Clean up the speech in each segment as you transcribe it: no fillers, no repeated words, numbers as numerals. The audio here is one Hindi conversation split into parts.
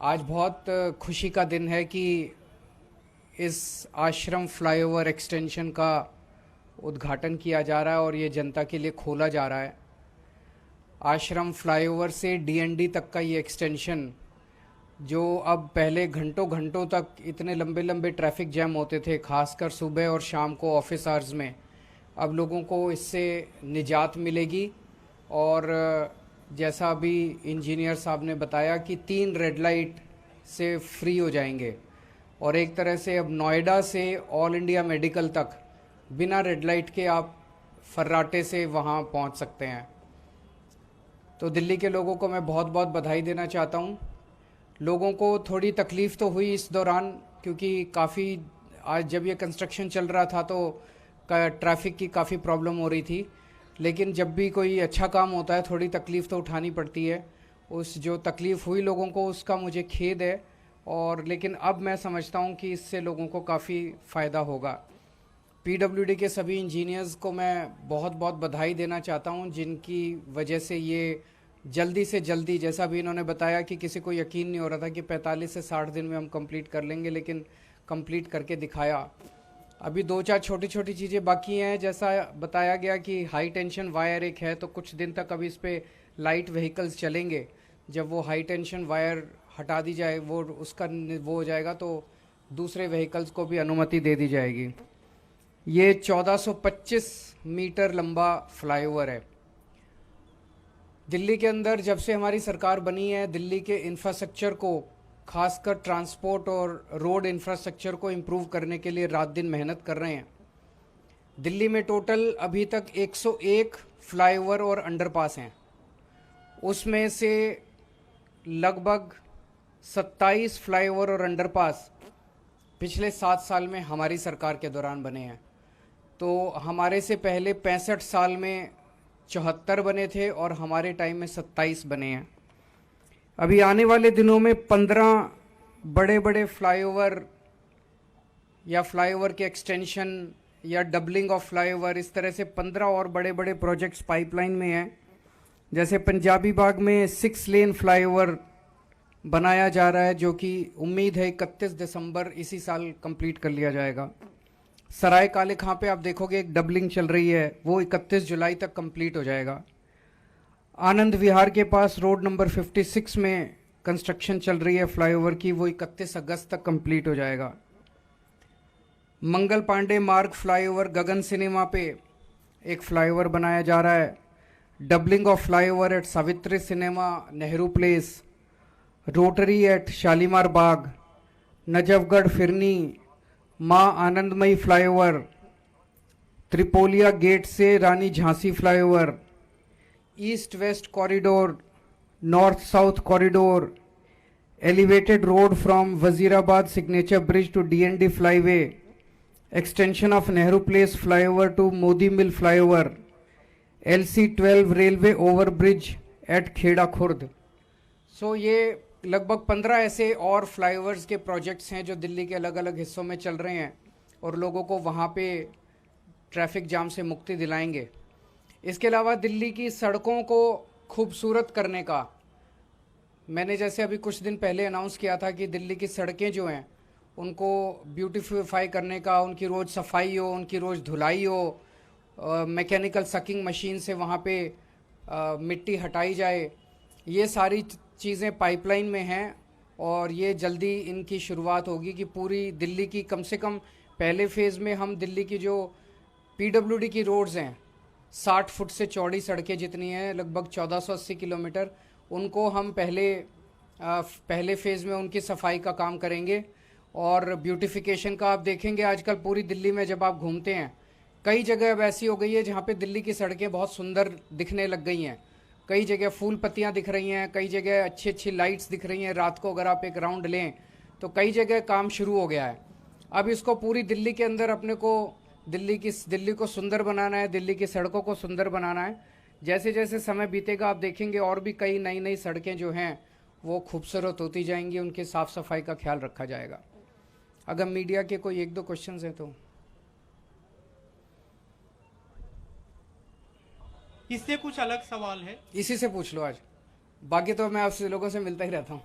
आज बहुत खुशी का दिन है कि इस आश्रम फ्लाईओवर एक्सटेंशन का उद्घाटन किया जा रहा है और ये जनता के लिए खोला जा रहा है। आश्रम फ्लाईओवर से डीएनडी तक का ये एक्सटेंशन, जो अब पहले घंटों घंटों तक इतने लंबे लंबे ट्रैफिक जैम होते थे, खासकर सुबह और शाम को ऑफिस आवर्स में, अब लोगों को इससे निजात मिलेगी। और जैसा अभी इंजीनियर साहब ने बताया कि 3 रेड लाइट से फ्री हो जाएंगे और एक तरह से अब नोएडा से ऑल इंडिया मेडिकल तक बिना रेड लाइट के आप फर्राटे से वहाँ पहुँच सकते हैं। तो दिल्ली के लोगों को मैं बहुत बहुत बधाई देना चाहता हूँ। लोगों को थोड़ी तकलीफ़ तो हुई इस दौरान, क्योंकि काफ़ी आज जब ये कंस्ट्रक्शन चल रहा था तो ट्रैफिक की काफ़ी प्रॉब्लम हो रही थी। लेकिन जब भी कोई अच्छा काम होता है थोड़ी तकलीफ़ तो उठानी पड़ती है। उस जो तकलीफ़ हुई लोगों को उसका मुझे खेद है, और लेकिन अब मैं समझता हूँ कि इससे लोगों को काफ़ी फ़ायदा होगा। पीडब्ल्यूडी के सभी इंजीनियर्स को मैं बहुत बहुत बधाई देना चाहता हूँ, जिनकी वजह से ये जल्दी से जल्दी, जैसा भी इन्होंने बताया कि किसी को यकीन नहीं हो रहा था कि 45 से 60 दिन में हम कंप्लीट कर लेंगे, लेकिन कंप्लीट करके दिखाया। अभी 2-4 छोटी छोटी चीज़ें बाकी हैं। जैसा बताया गया कि हाई टेंशन वायर एक है, तो कुछ दिन तक अभी इस पर लाइट व्हीकल्स चलेंगे। जब वो हाई टेंशन वायर हटा दी जाए, वो उसका वो हो जाएगा, तो दूसरे व्हीकल्स को भी अनुमति दे दी जाएगी। ये 1425 मीटर लंबा फ्लाईओवर है। दिल्ली के अंदर जब से हमारी सरकार बनी है, दिल्ली के इंफ्रास्ट्रक्चर को, खासकर ट्रांसपोर्ट और रोड इंफ्रास्ट्रक्चर को इम्प्रूव करने के लिए रात दिन मेहनत कर रहे हैं। दिल्ली में टोटल अभी तक 101 फ्लाईओवर और अंडरपास हैं। उसमें से लगभग 27 फ्लाईओवर और अंडरपास पिछले 7 साल में हमारी सरकार के दौरान बने हैं। तो हमारे से पहले 65 साल में 74 बने थे और हमारे टाइम में 27 बने हैं। अभी आने वाले दिनों में 15 बड़े बड़े फ्लाईओवर या फ्लाईओवर के एक्सटेंशन या डबलिंग ऑफ फ्लाईओवर, इस तरह से 15 और बड़े बड़े प्रोजेक्ट्स पाइपलाइन में हैं। जैसे पंजाबी बाग में 6 लेन फ्लाईओवर बनाया जा रहा है, जो कि उम्मीद है 31 दिसंबर इसी साल कंप्लीट कर लिया जाएगा। सराय काले खां पे आप देखोगे एक डबलिंग चल रही है, वो 31 जुलाई तक कंप्लीट हो जाएगा। आनंद विहार के पास रोड नंबर 56 में कंस्ट्रक्शन चल रही है फ्लाईओवर की, वो 31 अगस्त तक कंप्लीट हो जाएगा। मंगल पांडे मार्ग फ्लाईओवर, गगन सिनेमा पे एक फ्लाईओवर बनाया जा रहा है। Doubling of flyover at Savitri cinema, Nehru place, rotary at Shalimar Bagh, Najafgarh Phirni, Maa Anandmayi flyover, Tripolia gate से Rani Jhansi flyover, east west corridor, north south corridor, elevated road from Wazirabad signature bridge to DND flyway, extension of Nehru place flyover to Modi mill flyover, LC12 railway over bridge at Kheda Khurd. So ये लगभग 15 ऐसे और फ्लाईओवर्स के प्रोजेक्ट्स हैं जो दिल्ली के अलग अलग हिस्सों में चल रहे हैं और लोगों को वहाँ पे ट्रैफिक जाम से मुक्ति दिलाएंगे। इसके अलावा दिल्ली की सड़कों को खूबसूरत करने का मैंने जैसे अभी कुछ दिन पहले अनाउंस किया था कि दिल्ली की सड़कें जो हैं उनको ब्यूटीफाई करने का, उनकी रोज़ सफाई हो, उनकी रोज़ धुलाई हो, मैकेनिकल सकिंग मशीन से वहाँ पे मिट्टी हटाई जाए। ये सारी चीज़ें पाइपलाइन में हैं और ये जल्दी इनकी शुरुआत होगी कि पूरी दिल्ली की, कम से कम पहले फेज़ में हम दिल्ली की जो पीडब्ल्यूडी की रोड्स हैं, 60 फुट से चौड़ी सड़कें जितनी हैं, लगभग 1480 किलोमीटर, उनको हम पहले फेज़ में उनकी सफाई का काम करेंगे। और ब्यूटिफिकेशन का आप देखेंगे आजकल पूरी दिल्ली में जब आप घूमते हैं, कई जगह अब ऐसी हो गई है जहाँ पे दिल्ली की सड़कें बहुत सुंदर दिखने लग गई हैं। कई जगह फूल पत्तियाँ दिख रही हैं, कई जगह अच्छी अच्छी लाइट्स दिख रही हैं। रात को अगर आप एक राउंड लें तो कई जगह काम शुरू हो गया है। अब इसको पूरी दिल्ली के अंदर अपने को दिल्ली को सुंदर बनाना है, दिल्ली की सड़कों को सुंदर बनाना है। जैसे जैसे समय बीतेगा आप देखेंगे और भी कई नई नई सड़कें जो हैं वो खूबसूरत होती जाएंगी, उनकी साफ़ सफाई का ख्याल रखा जाएगा। अगर मीडिया के कोई 1-2 क्वेश्चंस हैं तो। इससे कुछ अलग सवाल है, इसी से पूछ लो आज, बाकी तो मैं आपसे लोगों से मिलता ही रहता हूँ।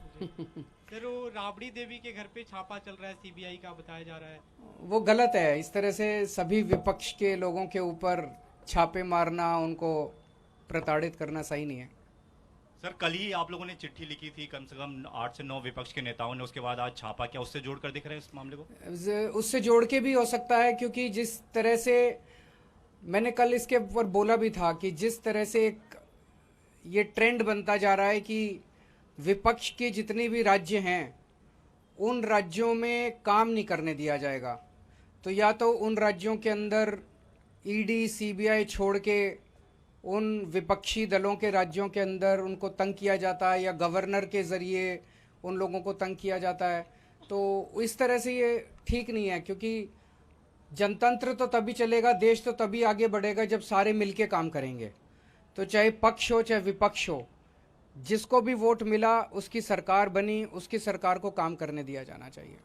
सर वो राबड़ी देवी के घर पे छापा चल रहा है सीबीआई का, बताया जा रहा है। वो गलत है। इस तरह से सभी विपक्ष के लोगों के ऊपर छापे मारना, उनको प्रताड़ित करना सही नहीं है। सर कल ही आप लोगों ने चिट्ठी लिखी थी कम से कम 8 से 9 विपक्ष के नेताओं ने, उसके बाद आज छापा, क्या उससे जोड़कर दिख रहे हैं इस मामले को? उससे जोड़ के भी हो सकता है, क्योंकि जिस तरह से मैंने कल इसके ऊपर बोला भी था कि जिस तरह से एक ये ट्रेंड बनता जा रहा है कि विपक्ष के जितने भी राज्य हैं उन राज्यों में काम नहीं करने दिया जाएगा। तो या तो उन राज्यों के अंदर ईडी सीबीआई छोड़ के उन विपक्षी दलों के राज्यों के अंदर उनको तंग किया जाता है, या गवर्नर के ज़रिए उन लोगों को तंग किया जाता है। तो इस तरह से ये ठीक नहीं है, क्योंकि जनतंत्र तो तभी चलेगा, देश तो तभी आगे बढ़ेगा जब सारे मिलके काम करेंगे। तो चाहे पक्ष हो चाहे विपक्ष हो, जिसको भी वोट मिला उसकी सरकार बनी, उसकी सरकार को काम करने दिया जाना चाहिए।